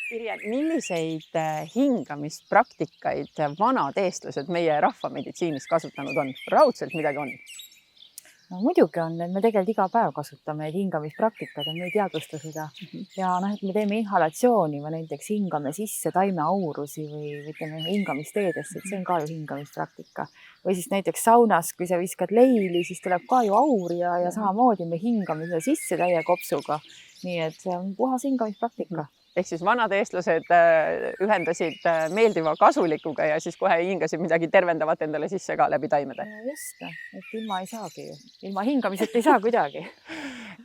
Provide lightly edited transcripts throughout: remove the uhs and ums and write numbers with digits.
Irje, milliseid hingamispraktikaid vanad eestlased meie rahvameditsiinis kasutanud on? Raudselt midagi on. No muidugi on, et me tegelikult iga päev kasutame neid hingamispraktikad ja me ei teadvusta seda. Ja et me teeme inhalatsiooni või näiteks hingame sisse taimeaurusi või ütleme hingamisteedesse, et see on ka ju hingamispraktika. Või siis näiteks saunas, kui sa viskad leili, siis tuleb ka ju aur ja samamoodi me hingame seda sisse täie kopsuga. Nii et see on puhas hingamispraktika. Ehk siis vanad eestlased ühendasid meeldiva kasulikuga ja siis kohe hingasid midagi tervendavat endale sisse ka läbi taimede. Just, et ilma ei saagi ju. Ilma hingamisest ei saa kuidagi.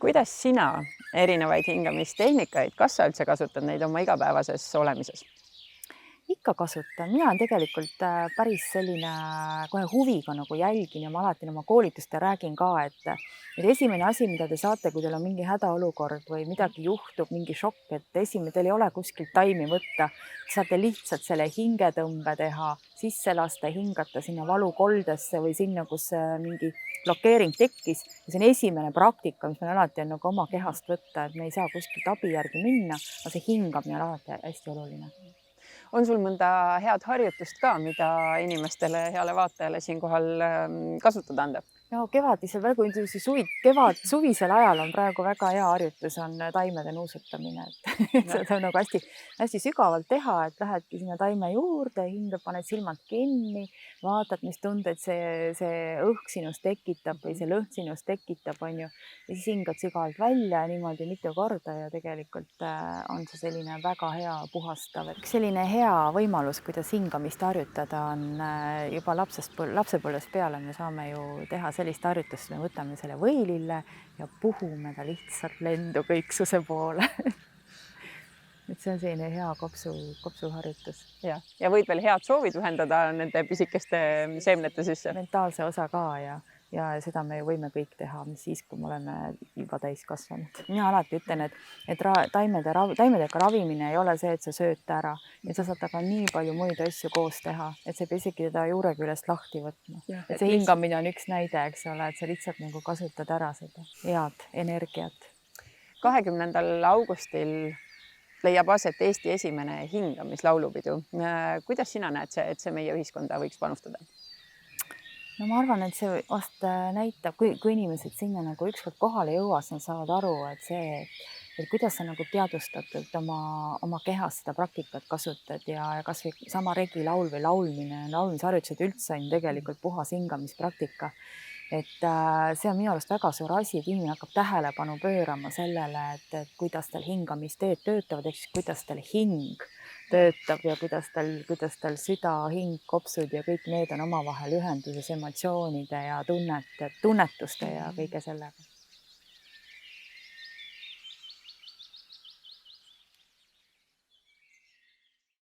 Kuidas sina erinevaid hingamistehnikaid, kas sa üldse kasutad neid oma igapäevases olemises? Ikka kasutan. Mina olen tegelikult päris selline kohe huviga nagu jälgin ja ma alati oma koolituste räägin ka, et esimene asi, mida te saate, kui teil on mingi hädaolukord või midagi juhtub, mingi šokk, et teil ei ole kuskilt taimi võtta, saate lihtsalt selle hingetõmbe teha, sisse lasta, hingata sinna valukoldesse või sinna, kus mingi blokeering tekkis. Ja see on esimene praktika, mis meil alati on nagu oma kehast võtta, et me ei saa kuskilt abi järgi minna, aga see hingamine on alati hästi oluline. On sul mõnda head harjutust ka, mida inimestele, heale vaatajale siinkohal kasutada anda? No kevadisel praegu suvisel ajal on praegu väga hea harjutus on taimede nuusutamine, et seda on nagu hästi sügavalt teha, et lähedki sinna taime juurde, hingad, paned silmad kinni, vaatad, mis tundeid see õhk sinust tekitab või see lõhn sinust tekitab, on ju, ja siis hingad sügavalt välja niimoodi mitu korda ja tegelikult on see selline väga hea puhastav. Selline hea võimalus, kuidas hingamist harjutada on juba lapsepõlvest peale me saame ju teha sellist harjutust, me võtame selle võilille ja puhume ta lihtsalt lendu kõiksuse poole. Et see on selline hea kopsuharjutus. Ja võid veel head soovid ühendada nende pisikeste seemnete sisse. Mentaalse osa ka ja seda me võime kõik teha, mis siis, kui me oleme juba täiskasvanud. Mina alati ütlen, et taimedega ravimine ei ole see, et sa sööd ära, et sa saad aga nii palju muid asju koos teha, et sa ei pea isegi teda juureküljest lahti võtma. Et see hingamine on üks näide, eks ole, et sa lihtsalt nagu kasutad ära seda head energiat. 20. augustil leiab aset Eesti esimene hingamislaulupidu. Kuidas sina näed, et see meie ühiskonda võiks panustada? No ma arvan, et see vast näitab, kui inimesed sinna nagu ükskord kohale jõuas, nad saavad aru, et kuidas sa nagu teadvustatult oma kehas seda praktikat kasutad ja kas või sama regilaul või laulmisharjutused üldse on tegelikult puhas hingamispraktika. Et see on minu arust väga suur asi, et inimene hakkab tähelepanu pöörama sellele, et kuidas tal hingamisteed töötavad, ehk siis kuidas tal hing töötab ja kuidas tal süda, hing, kopsud ja kõik need on omavahel ühenduses emotsioonide ja tunnetuste ja kõige sellega.